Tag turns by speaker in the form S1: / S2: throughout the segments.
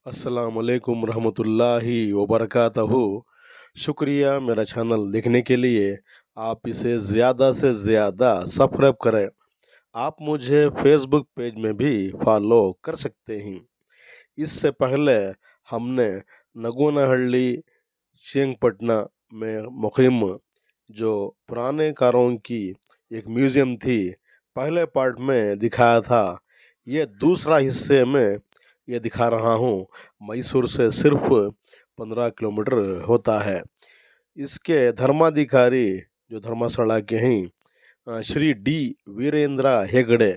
S1: अस्सलामुअलैकुम रहमतुल्लाहि वबरकातहू। शुक्रिया मेरा चैनल देखने के लिए। आप इसे ज़्यादा से ज़्यादा सब्सक्राइब करें। आप मुझे फेसबुक पेज में भी फॉलो कर सकते हैं। इससे पहले हमने नगोनाहल्ली श्रीरंगपटना में मुक़ीम जो पुराने कारों की एक म्यूज़ियम थी, पहले पार्ट में दिखाया था। ये दूसरा हिस्से में ये दिखा रहा हूँ। मैसूर से सिर्फ 15 किलोमीटर होता है। इसके धर्माधिकारी जो धर्मशाला के हैं, श्री डी वीरेंद्र हेगड़े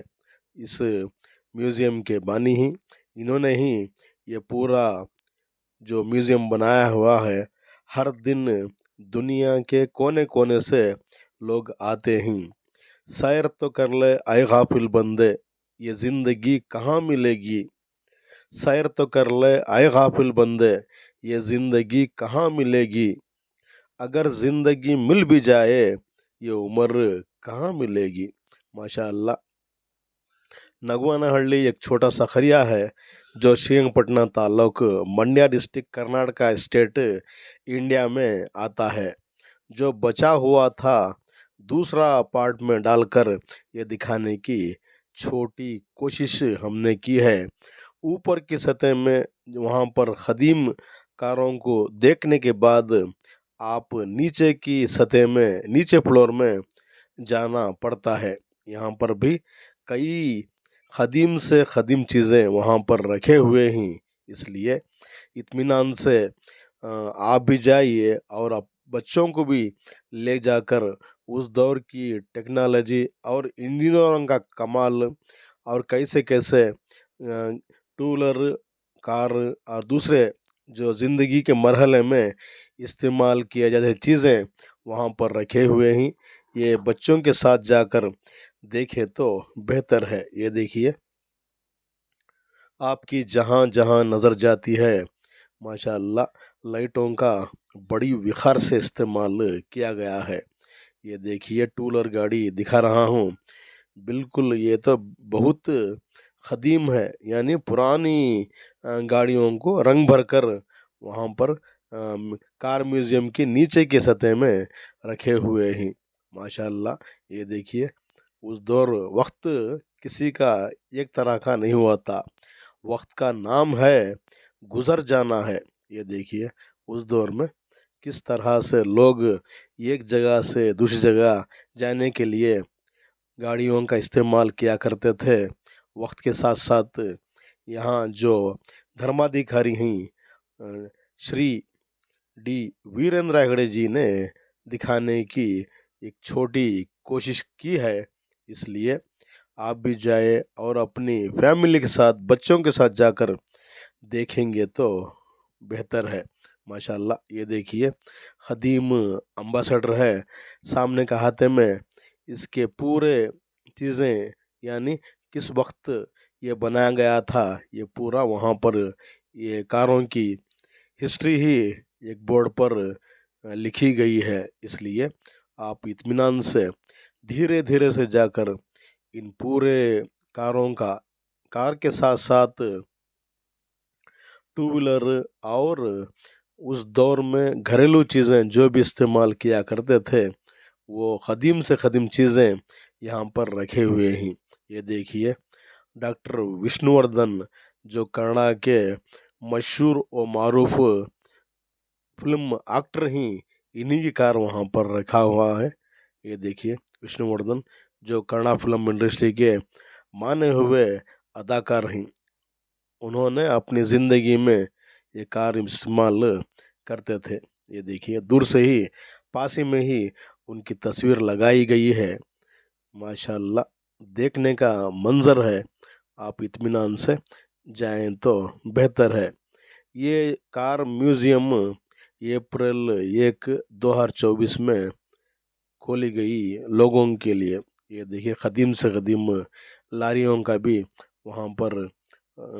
S1: इस म्यूज़ियम के बानी हैं। इन्होंने ही ये पूरा जो म्यूज़ियम बनाया हुआ है। हर दिन दुनिया के कोने कोने से लोग आते हैं। सैर तो कर ले आए गाफिल बंदे, ये ज़िंदगी कहाँ मिलेगी। सैर तो कर ले आए गाफिल बंदे, ये ज़िंदगी कहाँ मिलेगी। अगर ज़िंदगी मिल भी जाए, ये उम्र कहाँ मिलेगी। माशाअल्लाह। नगवानाहल्ली एक छोटा सा खरिया है जो श्रीरंगपटना ताल्लुक Mandya district Karnataka state India में आता है। जो बचा हुआ था दूसरा पार्ट में डालकर ये दिखाने की छोटी कोशिश हमने की है। ऊपर की सतह में वहाँ पर ख़दीम कारों को देखने के बाद आप नीचे की सतह में, नीचे फ्लोर में जाना पड़ता है। यहाँ पर भी कई ख़दीम से ख़दीम चीज़ें वहाँ पर रखे हुए हैं। इसलिए इत्मीनान से आप भी जाइए और आप बच्चों को भी ले जाकर उस दौर की टेक्नोलॉजी और इंजीनियरों का कमाल और कैसे कैसे टू व्हीलर, कार और दूसरे जो ज़िंदगी के मरहले में इस्तेमाल किए जाते चीज़ें वहाँ पर रखे हुए हैं। ये बच्चों के साथ जाकर देखें तो बेहतर है। ये देखिए, आपकी जहाँ जहाँ नज़र जाती है, माशाअल्लाह लाइटों का बड़ी विखार से इस्तेमाल किया गया है। ये देखिए, टू व्हीलर गाड़ी दिखा रहा हूँ। बिल्कुल ये तो बहुत ख़दीम है, यानी पुरानी गाड़ियों को रंग भर कर वहाँ पर कार म्यूज़ियम के नीचे के सतह में रखे हुए हैं। माशाअल्लाह। ये देखिए, उस दौर वक्त किसी का एक तरह का नहीं हुआ था। वक्त का नाम है गुज़र जाना है। ये देखिए, उस दौर में किस तरह से लोग एक जगह से दूसरी जगह जाने के लिए गाड़ियों का इस्तेमाल किया करते थे। वक्त के साथ साथ यहाँ जो धर्माधिकारी हैं, श्री डी वीरेंद्र हेगड़े जी ने दिखाने की एक छोटी कोशिश की है। इसलिए आप भी जाए और अपनी फैमिली के साथ, बच्चों के साथ जाकर देखेंगे तो बेहतर है। माशाल्लाह। ये देखिए, ख़दीम अम्बासडर है सामने का हाथे में। इसके पूरे चीज़ें, यानी किस वक्त ये बनाया गया था, ये पूरा वहाँ पर ये कारों की हिस्ट्री ही एक बोर्ड पर लिखी गई है। इसलिए आप इत्मीनान से धीरे धीरे से जाकर इन पूरे कारों का, कार के साथ साथ टू व्हीलर और उस दौर में घरेलू चीज़ें जो भी इस्तेमाल किया करते थे, वो ख़दीम से ख़दीम चीज़ें यहाँ पर रखे हुए हैं। ये देखिए, डॉक्टर विष्णुवर्धन जो कन्नड़ा के मशहूर और मारूफ फिल्म एक्टर ही, इन्हीं की कार वहाँ पर रखा हुआ है। ये देखिए, विष्णुवर्धन जो कन्नड़ा फिल्म इंडस्ट्री के माने हुए अदाकार हैं, उन्होंने अपनी ज़िंदगी में ये कार इस्तेमाल करते थे। ये देखिए, दूर से ही, पास ही में ही उनकी तस्वीर लगाई गई है। माशाल्लाह, देखने का मंज़र है। आप इत्मीनान से जाएं तो बेहतर है। ये कार म्यूज़ियम अप्रैल 1, 2024 में खोली गई लोगों के लिए। ये देखिए, ख़दीम से ख़दीम लारियों का भी वहाँ पर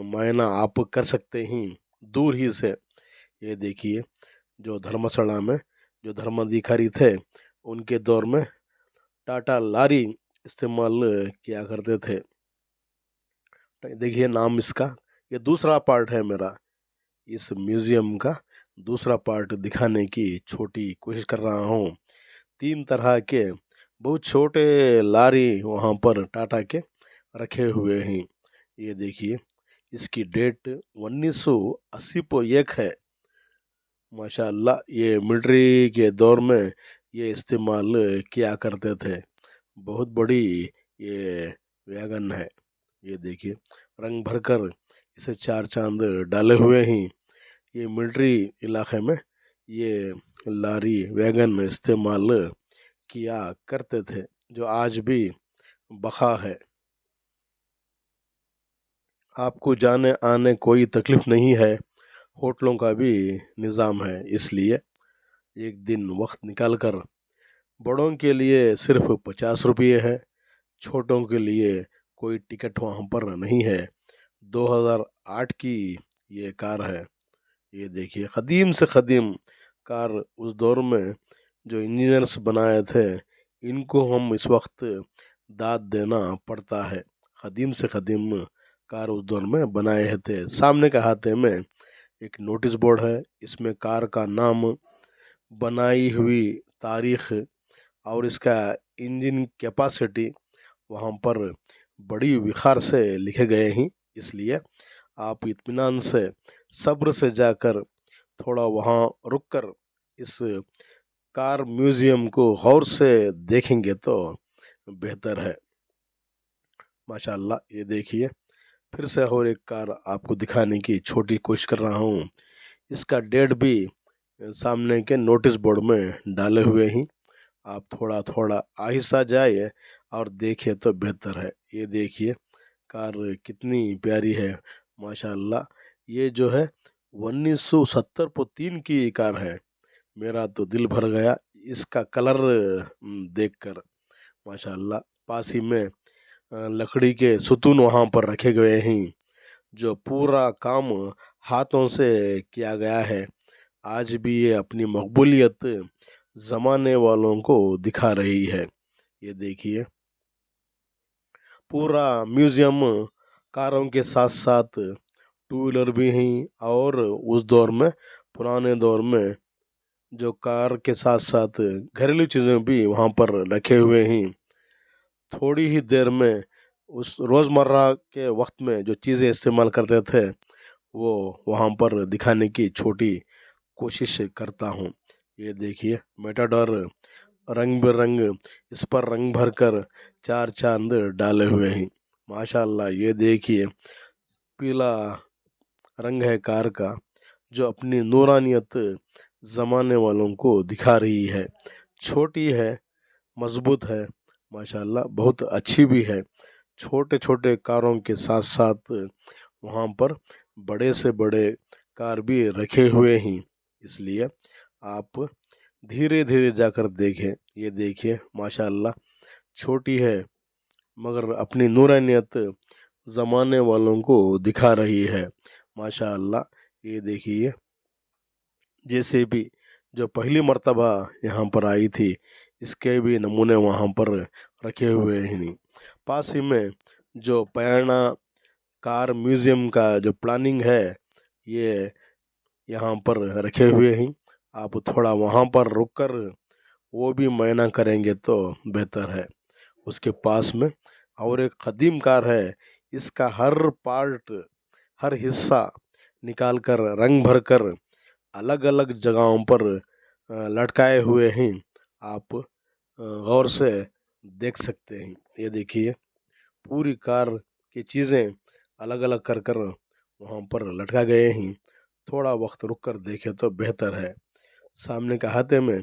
S1: मायना आप कर सकते हैं दूर ही से। ये देखिए, जो धर्मशाला में जो धर्माधिकारी थे, उनके दौर में टाटा लारी इस्तेमाल किया करते थे। देखिए नाम इसका, ये दूसरा पार्ट है मेरा। इस म्यूज़ियम का दूसरा पार्ट दिखाने की छोटी कोशिश कर रहा हूँ। 3 तरह के बहुत छोटे लारी वहाँ पर टाटा के रखे हुए हैं। ये देखिए, इसकी डेट 1980 को एक है। माशाल्लाह, ये मिलिट्री के दौर में ये इस्तेमाल किया करते थे। बहुत बड़ी ये वैगन है। ये देखिए, रंग भरकर इसे 4 चांद डाले हुए हैं। ये मिलिट्री इलाके में ये लारी वैगन इस्तेमाल किया करते थे, जो आज भी बका है। आपको जाने आने कोई तकलीफ नहीं है, होटलों का भी निज़ाम है। इसलिए एक दिन वक्त निकाल कर, बड़ों के लिए सिर्फ 50 रुपये है, छोटों के लिए कोई टिकट वहाँ पर नहीं है। 2008 की ये कार है। ये देखिए, क़दीम से क़दीम कार। उस दौर में जो इंजीनियर्स बनाए थे, इनको हम इस वक्त दाद देना पड़ता है। क़दीम से क़दीम कार उस दौर में बनाए थे। सामने के हाथे में एक नोटिस बोर्ड है, इसमें कार का नाम, बनाई हुई तारीख और इसका इंजन कैपेसिटी वहाँ पर बड़ी विखार से लिखे गए हैं। इसलिए आप इत्मीनान से, सब्र से जाकर थोड़ा वहाँ रुक कर इस कार म्यूज़ियम को गौर से देखेंगे तो बेहतर है। माशाल्लाह, ये देखिए, फिर से और एक कार आपको दिखाने की छोटी कोशिश कर रहा हूँ। इसका डेट भी सामने के नोटिस बोर्ड में डाले हुए हैं। आप थोड़ा थोड़ा आहिस्ता जाइए और देखिए तो बेहतर है। ये देखिए, कार कितनी प्यारी है। माशाल्लाह, ये जो है 1970 को 3 की कार है। मेरा तो दिल भर गया इसका कलर देखकर। माशाल्लाह, पास ही में लकड़ी के सुतून वहाँ पर रखे गए हैं, जो पूरा काम हाथों से किया गया है। आज भी ये अपनी मकबूलियत ज़माने वालों को दिखा रही है। ये देखिए, पूरा म्यूज़ियम कारों के साथ साथ टू व्हीलर भी हैं, और उस दौर में, पुराने दौर में, जो कार के साथ साथ घरेलू चीज़ें भी वहाँ पर रखे हुए हैं। थोड़ी ही देर में उस रोज़मर्रा के वक्त में जो चीज़ें इस्तेमाल करते थे, वो वहाँ पर दिखाने की छोटी कोशिश करता हूँ। ये देखिए, मेटाडोर रंग बिरंग, इस पर रंग भरकर 4 चांद डाले हुए हैं। माशाल्लाह, ये देखिए, पीला रंग है कार का, जो अपनी नूरानियत ज़माने वालों को दिखा रही है। छोटी है, मजबूत है, माशाल्लाह बहुत अच्छी भी है। छोटे छोटे कारों के साथ साथ वहाँ पर बड़े से बड़े कार भी रखे हुए हैं। इसलिए आप धीरे धीरे जाकर देखें। ये देखिए, माशाल्लाह छोटी है, मगर अपनी नूरानियत ज़माने वालों को दिखा रही है। माशाल्लाह, ये देखिए, जैसे भी जो पहली मर्तबा यहाँ पर आई थी, इसके भी नमूने वहाँ पर रखे हुए हैं। पास ही में जो पयाना कार म्यूज़ियम का जो प्लानिंग है, ये यहाँ पर रखे हुए हैं। आप थोड़ा वहाँ पर रुक कर वो भी मुआयना करेंगे तो बेहतर है। उसके पास में और एक क़दीम कार है, इसका हर पार्ट, हर हिस्सा निकाल कर, रंग भर कर अलग अलग जगहों पर लटकाए हुए हैं। आप गौर से देख सकते हैं। ये देखिए, पूरी कार की चीज़ें अलग अलग कर कर वहाँ पर लटका गए हैं। थोड़ा वक्त रुक कर देखें तो बेहतर है। सामने के हाथे में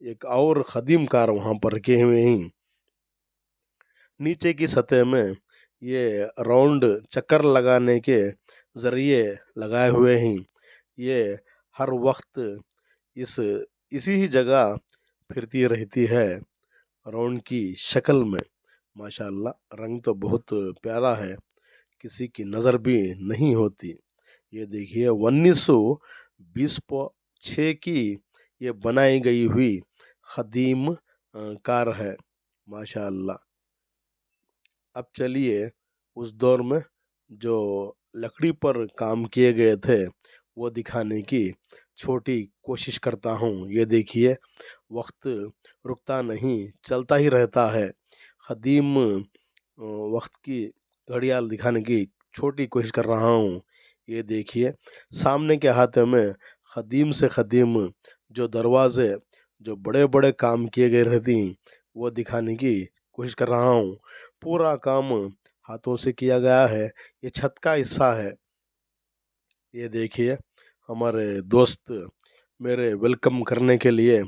S1: एक और क़दीम कार वहाँ पर रखे हुए हैं। नीचे की सतह में ये राउंड चक्कर लगाने के ज़रिए लगाए हुए हैं। ये हर वक्त इस इसी ही जगह फिरती रहती है, राउंड की शक्ल में। माशाल्लाह, रंग तो बहुत प्यारा है, किसी की नज़र भी नहीं होती। ये देखिए, 1926 की ये बनाई गई हुई ख़दीम कार है। माशाल्लाह। अब चलिए, उस दौर में जो लकड़ी पर काम किए गए थे, वो दिखाने की छोटी कोशिश करता हूँ। ये देखिए, वक्त रुकता नहीं, चलता ही रहता है। ख़दीम वक्त की घड़ियाल दिखाने की छोटी कोशिश कर रहा हूँ। ये देखिए, सामने के हाथ में ख़दीम से ख़दीम जो दरवाजे, जो बड़े बड़े काम किए गए रहती, वो दिखाने की कोशिश कर रहा हूँ। पूरा काम हाथों से किया गया है। ये छत का हिस्सा है। ये देखिए, हमारे दोस्त मेरे वेलकम करने के लिए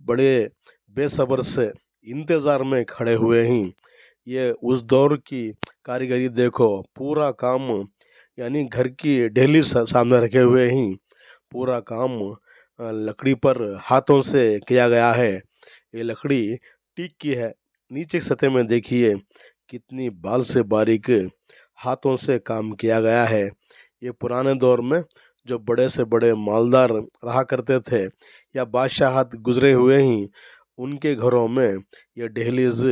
S1: बड़े बेसब्र से इंतज़ार में खड़े हुए हैं। ये उस दौर की कारीगरी देखो, पूरा काम यानी घर की ढेली सामने रखे हुए हैं। पूरा काम लकड़ी पर हाथों से किया गया है। ये लकड़ी टीक की है। नीचे की सतह में देखिए कितनी बाल से बारीक हाथों से काम किया गया है। ये पुराने दौर में जो बड़े से बड़े मालदार रहा करते थे या बादशाहत गुजरे हुए ही, उनके घरों में ये दहलीज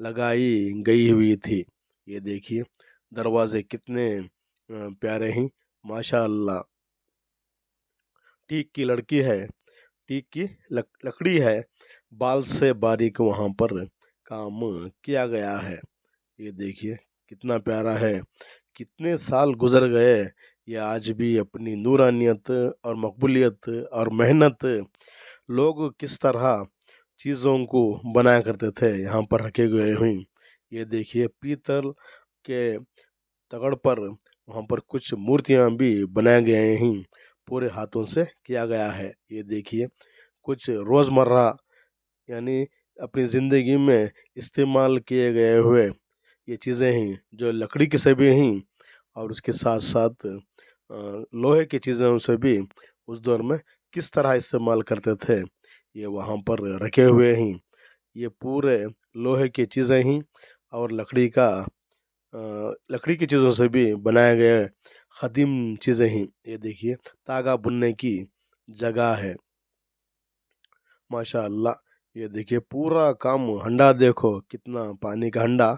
S1: लगाई गई हुई थी। ये देखिए, दरवाजे कितने प्यारे हैं, माशाअल्लाह। टीक की लड़की है, टीक की लकड़ी है, बाल से बारीक वहाँ पर काम किया गया है। ये देखिए कितना प्यारा है। कितने साल गुजर गए, ये आज भी अपनी नूरानियत और मकबूलियत और मेहनत, लोग किस तरह चीज़ों को बनाया करते थे, यहाँ पर रखे गए हुए। ये देखिए, पीतल के तगड़ पर वहाँ पर कुछ मूर्तियाँ भी बनाए गए हैं, पूरे हाथों से किया गया है। ये देखिए, कुछ रोज़मर्रा यानी अपनी ज़िंदगी में इस्तेमाल किए गए हुए ये चीज़ें हैं, जो लकड़ी की से भी हैं और उसके साथ साथ लोहे की चीज़ों से भी उस दौर में किस तरह इस्तेमाल करते थे, ये वहाँ पर रखे हुए हैं। ये पूरे लोहे की चीज़ें हैं और लकड़ी की चीज़ों से भी बनाए गए ख़दीम चीज़ें हैं। ये देखिए, तागा बुनने की जगह है, माशाअल्लाह। ये देखिए, पूरा काम, हंडा देखो कितना, पानी का हंडा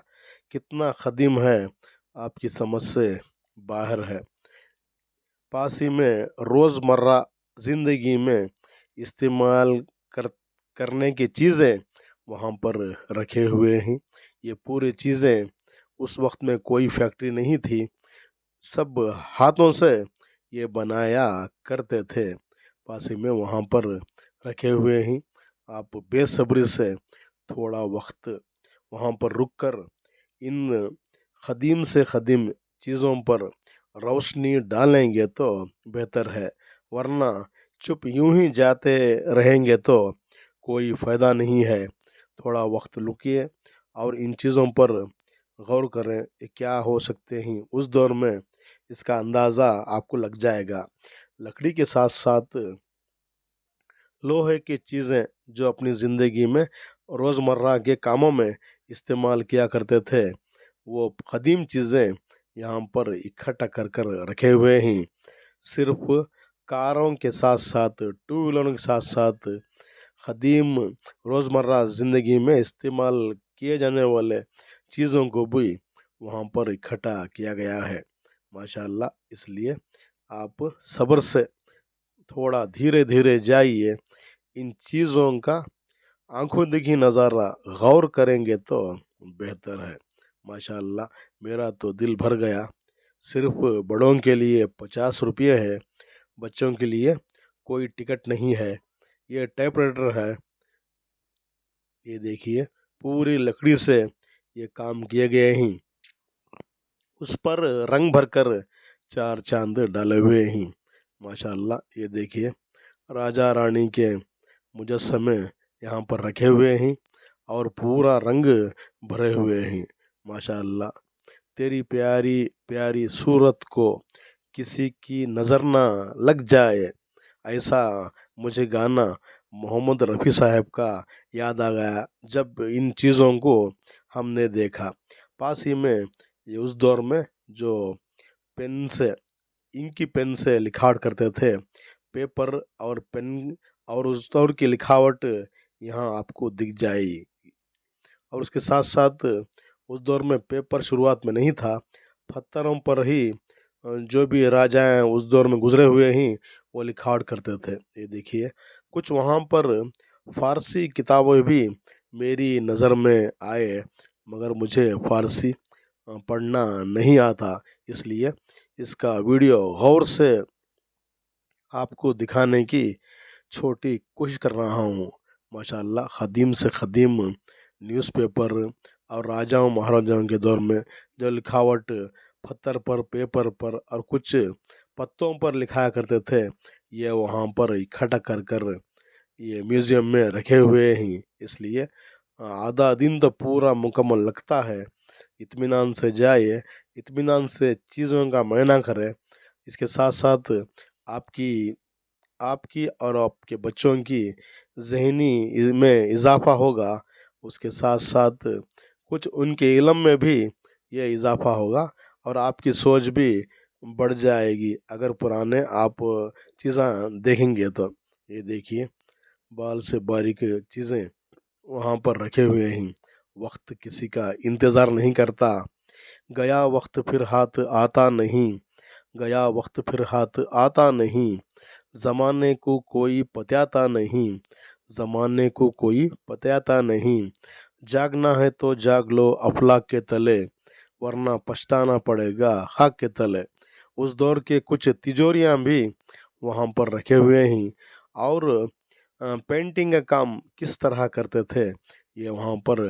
S1: कितना ख़दीम है, आपकी समझ से बाहर है। पास ही में रोज़मर्रा ज़िंदगी में इस्तेमाल कर करने की चीज़ें वहाँ पर रखे हुए हैं। ये पूरी चीज़ें, उस वक्त में कोई फैक्ट्री नहीं थी, सब हाथों से ये बनाया करते थे। पास ही में वहाँ पर रखे हुए हैं। आप बेसब्री से थोड़ा वक्त वहाँ पर रुककर इन ख़दीम से ख़दीम चीज़ों पर रोशनी डालेंगे तो बेहतर है, वरना चुप यूं ही जाते रहेंगे तो कोई फ़ायदा नहीं है। थोड़ा वक्त रुकिए और इन चीज़ों पर गौर करें, ये क्या हो सकते हैं उस दौर में, इसका अंदाज़ा आपको लग जाएगा। लकड़ी के साथ साथ लोहे की चीज़ें जो अपनी ज़िंदगी में रोज़मर्रा के कामों में इस्तेमाल किया करते थे, वो क़दीम चीज़ें यहाँ पर इकट्ठा कर कर रखे हुए हैं। सिर्फ कारों के साथ साथ, टू व्हीलरों के साथ साथ क़दीम रोज़मर्रा ज़िंदगी में इस्तेमाल किए जाने वाले चीज़ों को भी वहाँ पर इकट्ठा किया गया है, माशाअल्लाह। इसलिए आप सब्र से थोड़ा धीरे धीरे जाइए, इन चीज़ों का आंखों देखी नज़ारा गौर करेंगे तो बेहतर है, माशाअल्लाह। मेरा तो दिल भर गया। सिर्फ बड़ों के लिए 50 रुपये है, बच्चों के लिए कोई टिकट नहीं है। ये टाइपराइटर है, ये देखिए, पूरी लकड़ी से ये काम किए गए हैं। उस पर रंग भरकर 4 चांद डाले हुए हैं, माशाअल्लाह। ये देखिए, राजा रानी के मुजस्समे यहाँ पर रखे हुए हैं और पूरा रंग भरे हुए हैं, माशाअल्लाह। तेरी प्यारी प्यारी सूरत को किसी की नज़र ना लग जाए, ऐसा मुझे गाना मोहम्मद रफ़ी साहब का याद आ गया जब इन चीज़ों को हमने देखा। पास ही में ये उस दौर में जो पेन से, इंकी पेन से लिखावट करते थे, पेपर और पेन, और उस दौर की लिखावट यहाँ आपको दिख जाएगी। और उसके साथ साथ उस दौर में पेपर शुरुआत में नहीं था, पत्थरों पर ही जो भी राजाएं उस दौर में गुजरे हुए हैं वो लिखावट करते थे। ये देखिए कुछ वहाँ पर फारसी किताबें भी मेरी नज़र में आए, मगर मुझे फारसी पढ़ना नहीं आता, इसलिए इसका वीडियो गौर से आपको दिखाने की छोटी कोशिश कर रहा हूँ। माशाल्लाह ख़दीम से ख़दीम न्यूज़पेपर और राजाओं महाराजाओं के दौर में जो लिखावट पत्थर पर, पेपर पर और कुछ पत्तों पर लिखाया करते थे, ये वहाँ पर इकट्ठा कर कर ये म्यूज़ियम में रखे हुए हैं। इसलिए आधा दिन तो पूरा मुकम्मल लगता है। इत्मीनान से जाइए, इत्मीनान से चीज़ों का मुआयना करें। इसके साथ साथ आपकी आपकी और आपके बच्चों की ज़हनी में इजाफ़ा होगा, उसके साथ साथ कुछ उनके इल्म में भी ये इजाफ़ा होगा और आपकी सोच भी बढ़ जाएगी अगर पुराने आप चीज़ें देखेंगे तो। ये देखिए बाल से बारीक चीज़ें वहाँ पर रखे हुए हैं। वक्त किसी का इंतज़ार नहीं करता, गया वक्त फिर हाथ आता नहीं, गया वक्त फिर हाथ आता नहीं, ज़माने को कोई पत्याता नहीं, ज़माने को कोई पत्याता नहीं, जागना है तो जाग लो अफलाक के तले, वरना पछताना पड़ेगा खाक के तले। उस दौर के कुछ तिजोरियाँ भी वहाँ पर रखे हुए हैं और पेंटिंग का काम किस तरह करते थे ये वहाँ पर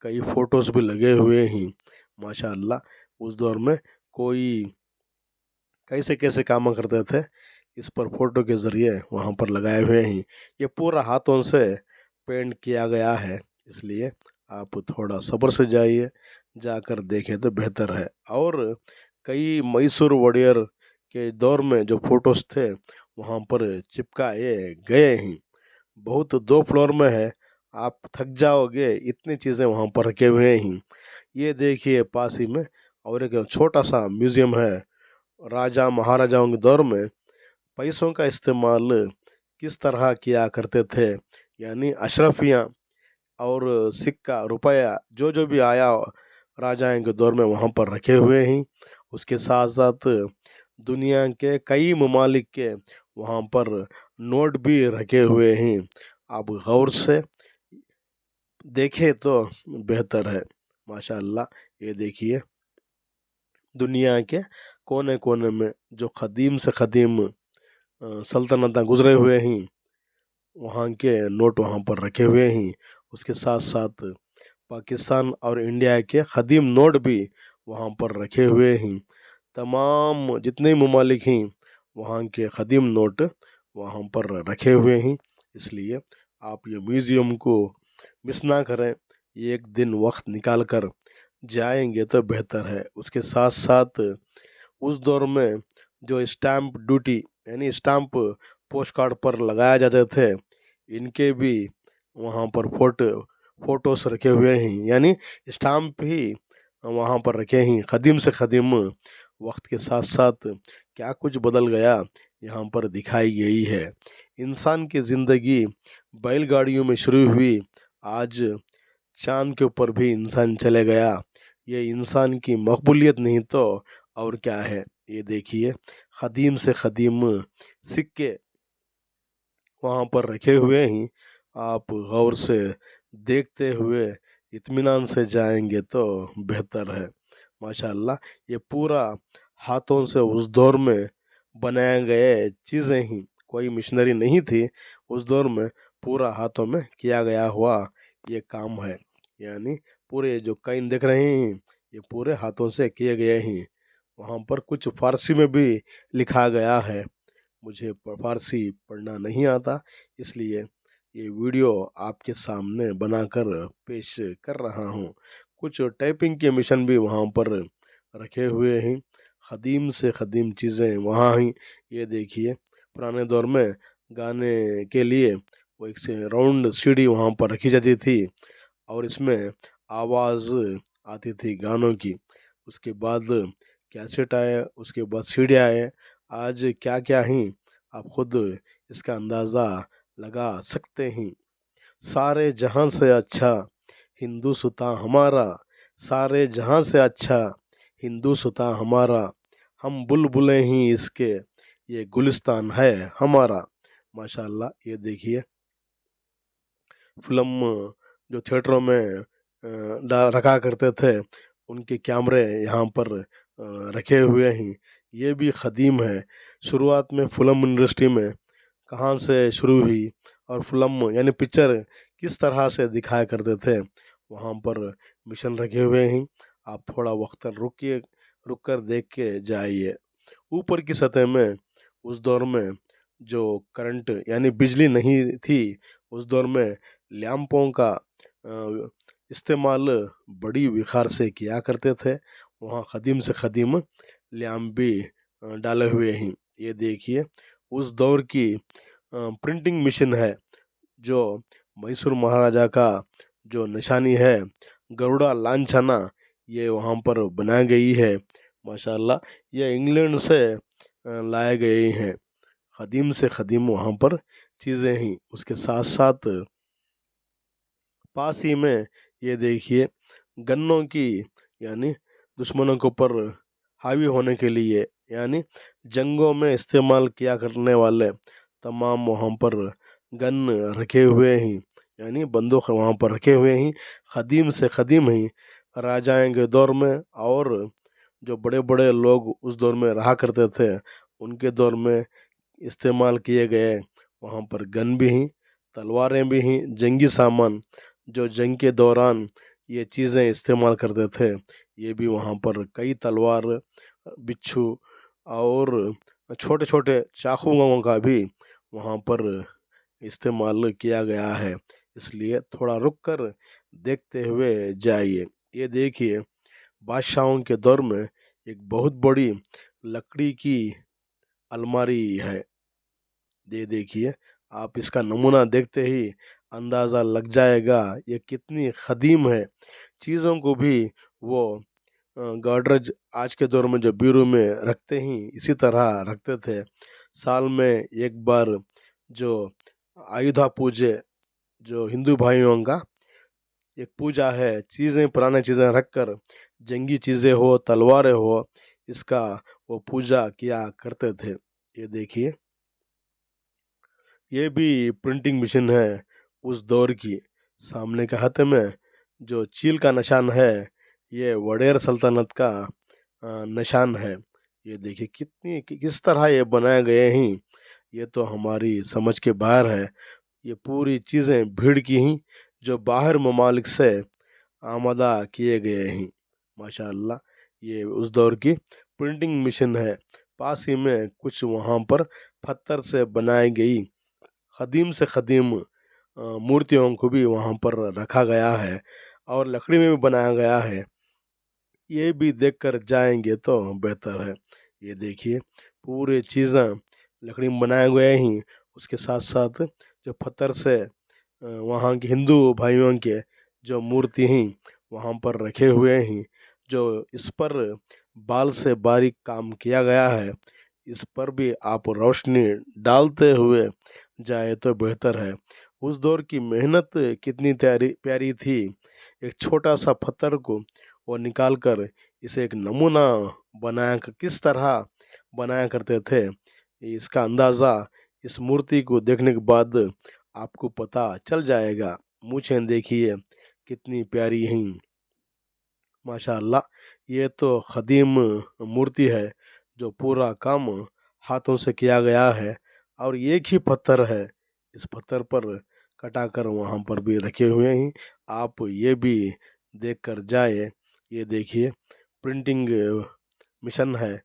S1: कई फ़ोटोज़ भी लगे हुए हैं। माशाअल्लाह उस दौर में कोई कैसे कैसे काम करते थे, इस पर फोटो के ज़रिए वहाँ पर लगाए हुए हैं। ये पूरा हाथों से पेंट किया गया है, इसलिए आप थोड़ा सब्र से जाइए, जाकर देखें तो बेहतर है। और कई मैसूर वॉडियर के दौर में जो फोटोज़ थे वहाँ पर चिपकाए गए हैं। बहुत 2 फ्लोर में है, आप थक जाओगे, इतनी चीज़ें वहाँ पर रखे हुए हैं। ये देखिए पास ही में और एक छोटा सा म्यूज़ियम है। राजा महाराजाओं के दौर में पैसों का इस्तेमाल किस तरह किया करते थे, यानी अशरफियाँ और सिक्का रुपया जो जो भी आया राजाओं के दौर में वहाँ पर रखे हुए हैं। उसके साथ साथ दुनिया के कई ममालिक के वहाँ पर नोट भी रखे हुए हैं। आप गौर से देखें तो बेहतर है। माशाअल्लाह ये देखिए दुनिया के कोने कोने में जो ख़दीम से ख़दीम सल्तनतें गुजरे हुए हैं वहाँ के नोट वहाँ पर रखे हुए हैं। उसके साथ साथ पाकिस्तान और इंडिया के ख़दीम नोट भी वहाँ पर रखे हुए हैं। तमाम जितने ममालिक हैं वहाँ के ख़दीम नोट वहाँ पर रखे हुए हैं। इसलिए आप ये म्यूज़ियम को मिस ना करें, एक दिन वक्त निकाल कर जाएंगे तो बेहतर है। उसके साथ साथ उस दौर में जो स्टैम्प ड्यूटी यानी स्टाम्प पोस्ट कार्ड पर लगाए जाते थे, इनके भी वहाँ पर फ़ोटोस रखे हुए हैं, यानी स्टाम्प ही वहाँ पर रखे हैं। ख़दीम से ख़दीम वक्त के साथ साथ क्या कुछ बदल गया यहाँ पर दिखाई गई है। इंसान की ज़िंदगी बैलगाड़ियों में शुरू हुई, आज चाँद के ऊपर भी इंसान चले गया। ये इंसान की मकबूलियत नहीं तो और क्या है। ये देखिए ख़दीम से ख़दीम सिक्के वहाँ पर रखे हुए हैं, आप गौर से देखते हुए इत्मीनान से जाएंगे तो बेहतर है। माशाअल्लाह ये पूरा हाथों से उस दौर में बनाए गए चीज़ें ही, कोई मशीनरी नहीं थी उस दौर में, पूरा हाथों में किया गया हुआ ये काम है। यानी पूरे जो काइन देख रहे हैं ये पूरे हाथों से किए गए हैं। वहाँ पर कुछ फारसी में भी लिखा गया है, मुझे फारसी पढ़ना नहीं आता, इसलिए ये वीडियो आपके सामने बनाकर पेश कर रहा हूँ। कुछ टाइपिंग के मिशन भी वहाँ पर रखे हुए हैं, ख़दीम से ख़दीम चीज़ें वहाँ ही। ये देखिए पुराने दौर में गाने के लिए वो एक से राउंड सीडी वहाँ पर रखी जाती थी और इसमें आवाज़ आती थी गानों की। उसके बाद कैसेट आए, उसके बाद सीडी आए, आज क्या क्या हैं आप खुद इसका अंदाज़ा लगा सकते हैं। सारे जहां से अच्छा हिंदुस्तान हमारा, सारे जहां से अच्छा हिंदुस्तान हमारा, हम बुलबुलें ही इसके, ये गुलिस्तान है हमारा। माशाल्लाह, ये देखिए फिल्म जो थिएटरों में रखा करते थे, उनके कैमरे यहाँ पर रखे हुए हैं। ये भी ख़दीम है। शुरुआत में फिल्म इंडस्ट्री में कहाँ से शुरू हुई और फिल्म यानी पिक्चर किस तरह से दिखाया करते थे, वहाँ पर मिशन रखे हुए हैं। आप थोड़ा वक्त रुक कर देख के जाइए। ऊपर की सतह में उस दौर में जो करंट यानी बिजली नहीं थी, उस दौर में लैंपों का इस्तेमाल बड़ी विखार से किया करते थे। वहाँ ख़दीम से ख़दीम लैंप भी डाले हुए हैं। ये देखिए उस दौर की प्रिंटिंग मशीन है, जो मैसूर महाराजा का जो निशानी है, गरुड़ा लांछना, ये वहाँ पर बनाई गई है। माशाल्लाह, ये इंग्लैंड से लाए गए हैं। ख़दीम से ख़दीम वहाँ पर चीज़ें हैं। उसके साथ साथ पास ही में ये देखिए गन्नों की यानी दुश्मनों के ऊपर हावी होने के लिए यानी जंगों में इस्तेमाल किया करने वाले तमाम वहाँ पर गन रखे हुए हैं, यानी बंदूक वहाँ पर रखे हुए हैं। ख़दीम से ख़दीम ही राजाओं के दौर में और जो बड़े बड़े लोग उस दौर में रहा करते थे, उनके दौर में इस्तेमाल किए गए वहाँ पर गन भी हैं, तलवारें भी हैं, जंगी सामान जो जंग के दौरान ये चीज़ें इस्तेमाल करते थे, ये भी वहाँ पर कई तलवार, बिच्छू और छोटे छोटे चाकुओं का भी वहाँ पर इस्तेमाल किया गया है। इसलिए थोड़ा रुक कर देखते हुए जाइए। ये देखिए बादशाहों के दौर में एक बहुत बड़ी लकड़ी की अलमारी है। ये देखिए, आप इसका नमूना देखते ही अंदाज़ा लग जाएगा ये कितनी ख़दीम है। चीज़ों को भी वो गॉडरेज आज के दौर में जो ब्यूरो में रखते हैं, इसी तरह रखते थे। साल में एक बार जो आयुधा पूजे, जो हिंदू भाइयों का एक पूजा है, चीज़ें पुराने चीज़ें रख कर, जंगी चीज़ें हो, तलवारें हो, इसका वो पूजा किया करते थे। ये देखिए ये भी प्रिंटिंग मशीन है उस दौर की। सामने के हाथ में जो चील का निशान है, ये वडेर सल्तनत का निशान है। ये देखिए किस तरह ये बनाए गए हैं, ये तो हमारी समझ के बाहर है। ये पूरी चीज़ें भीड़ की हैं जो बाहर ममालिक से आमदा किए गए हैं। माशाअल्लाह, ये उस दौर की प्रिंटिंग मशीन है। पास ही में कुछ वहाँ पर पत्थर से बनाई गई ख़दीम से ख़दीम मूर्तियों को भी वहाँ पर रखा गया है और लकड़ी में भी बनाया गया है। ये भी देख कर जाएंगे तो बेहतर है। ये देखिए पूरे चीज़ें लकड़ी में बनाए गए हैं। उसके साथ साथ जो पत्थर से वहाँ के हिंदू भाइयों के जो मूर्ति हैं वहाँ पर रखे हुए हैं, जो इस पर बाल से बारीक काम किया गया है, इस पर भी आप रोशनी डालते हुए जाए तो बेहतर है। उस दौर की मेहनत कितनी प्यारी प्यारी थी। एक छोटा सा पत्थर को वो निकाल कर इसे एक नमूना किस तरह बनाया करते थे, इसका अंदाज़ा इस मूर्ति को देखने के बाद आपको पता चल जाएगा। मूछें देखिए कितनी प्यारी हैं। माशाअल्लाह, ये तो ख़दीम मूर्ति है जो पूरा काम हाथों से किया गया है और एक ही पत्थर है। इस पत्थर पर कटाकर वहाँ पर भी रखे हुए हैं। आप ये भी देख कर जाए। ये देखिए प्रिंटिंग मिशन है,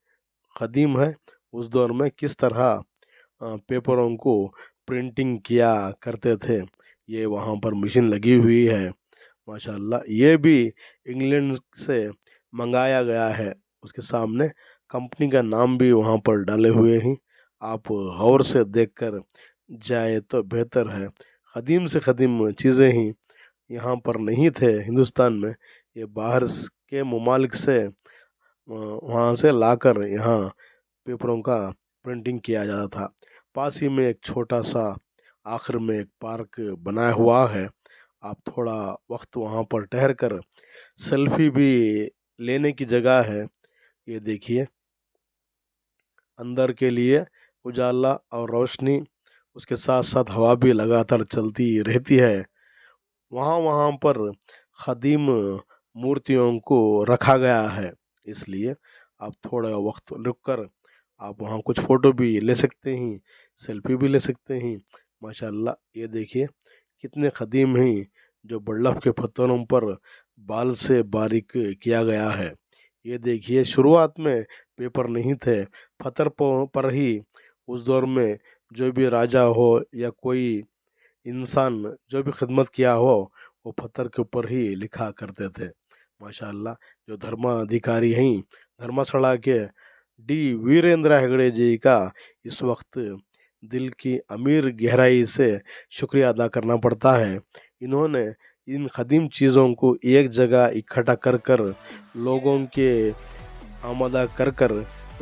S1: ख़दीम है। उस दौर में किस तरह पेपरों को प्रिंटिंग किया करते थे, ये वहाँ पर मशीन लगी हुई है। माशाल्लाह, ये भी इंग्लैंड से मंगाया गया है। उसके सामने कंपनी का नाम भी वहाँ पर डाले हुए हैं। आप गौर से देखकर जाए तो बेहतर है। ख़दीम से ख़दीम चीज़ें ही यहाँ पर नहीं थे हिंदुस्तान में, ये बाहर के ममालिक से वहाँ से लाकर यहाँ पेपरों का प्रिंटिंग किया जाता था। पास ही में एक छोटा सा आखिर में एक पार्क बनाया हुआ है। आप थोड़ा वक्त वहाँ पर ठहर कर सेल्फी भी लेने की जगह है। ये देखिए अंदर के लिए उजाला और रोशनी, उसके साथ साथ हवा भी लगातार चलती रहती है। वहाँ वहाँ पर ख़दीम मूर्तियों को रखा गया है, इसलिए आप थोड़ा वक्त रुक कर आप वहाँ कुछ फ़ोटो भी ले सकते हैं, सेल्फी भी ले सकते हैं। माशाल्लाह, ये देखिए कितने ख़दीम हैं, जो बर्फ़ के पत्थरों पर बाल से बारीक किया गया है। ये देखिए, शुरुआत में पेपर नहीं थे, पत्थर पर ही उस दौर में जो भी राजा हो या कोई इंसान जो भी खिदमत किया हो, वो पत्थर के ऊपर ही लिखा करते थे। माशाल्लाह, जो धर्माधिकारी हैं, धर्मशाला के डी वीरेंद्र हेगड़े जी का इस वक्त दिल की अमीर गहराई से शुक्रिया अदा करना पड़ता है। इन्होंने इन कदीम चीज़ों को एक जगह इकट्ठा कर कर लोगों के आमादा कर कर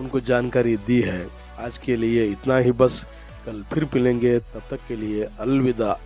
S1: उनको जानकारी दी है। आज के लिए इतना ही बस, कल फिर मिलेंगे, तब तक के लिए अलविदा।